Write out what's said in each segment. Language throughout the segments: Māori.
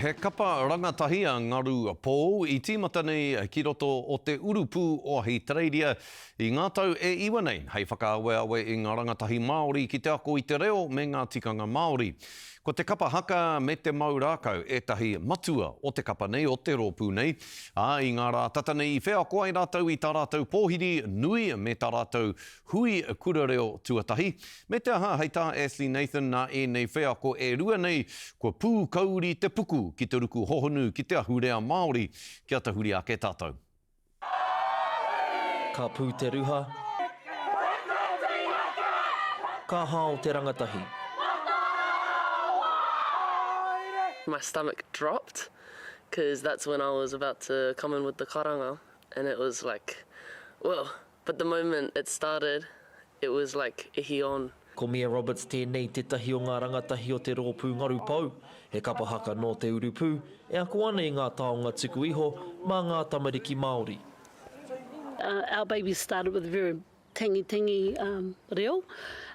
He kapa rangatahi a Ngaru Pou I tīmata nei ki roto o Te Urupū o Hitreiria I ngā tau e iwa nei hei whakaawe I ngā rangatahi Māori ki te ako I te reo me ngā tikanga Māori. Ko te kapa haka me te mau rākau etahi matua o te kapa nei o te rōpū nei. I ngā rā tata nei I whea koa I rātau I tā rātau pōwhiri nui me tā rātau hui Kura Reo tuatahi. Me te aha hei tā Ashley Nathan nā e nei whea ko e rua nei ko pū kauri te puku ki te ruku hohonu ki te ahurea Māori kia te huri ake tātou. Ka pū te ruha. Ka hao te rangatahi. My stomach dropped because that's when I was about to come in with the karanga and it was like, whoa. But the moment it started, it was like ihi on. Ko Mia Roberts tēnei te tahi o ngā rangatahi o te rōpū Ngaru Pou, he kapa haka no Te Urupū, e ako ana I ngā taonga tuku iho mā ngā tamariki Māori. Our babies started with very tangi reo.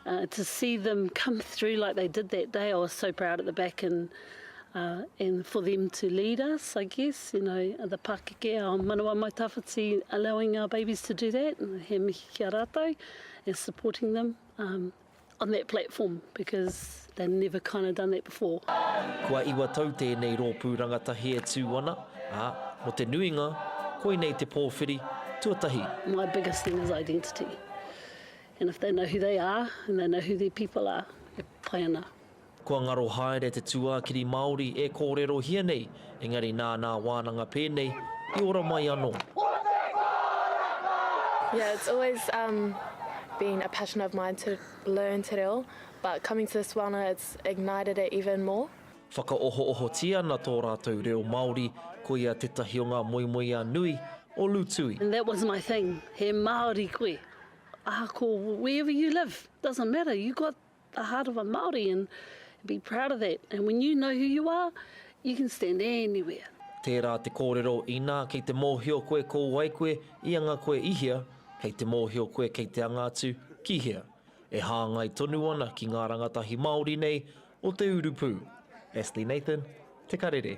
To see them come through like they did that day, I was so proud at the back and for them to lead us, I guess, you know, the Pakeke, our manawa mai tawhiti, allowing our babies to do that, and he mihi kia rātou, and supporting them on that platform, because they've never kind of done that before. Kua iwa tau tēnei rōpū rangatahi e tū ana, mo te nuinga, koe nei te pōwhiri, tuatahi. My biggest thing is identity. And if they know who they are, and they know who their people are, e pai ana. Kua ngaro haere te tuākiri Māori e kōrero hia nei, engari nā wānanga pēnei, I ora mai anō. Yeah, it's always been a passion of mine to learn te reo, but coming to this wāna, it's ignited it even more. Whakaoho-oho tia na tō rātou reo Māori, ko ia te tahi o ngā moimoia nui o Lutui. And that was my thing, he Māori koe. Ahako, wherever you live, doesn't matter, you got the heart of a Māori and be proud of that. And when you know who you are, you can stand anywhere. Tērā te kōrero I nā kei te mōhio koe ko waikoe I anga koe ihia, kei te mōhio koe kei te angatu kihia. E hāngai tonu ana ki ngā rangatahi Māori nei o Te Urupū. Ashley Nathan, Te Karere.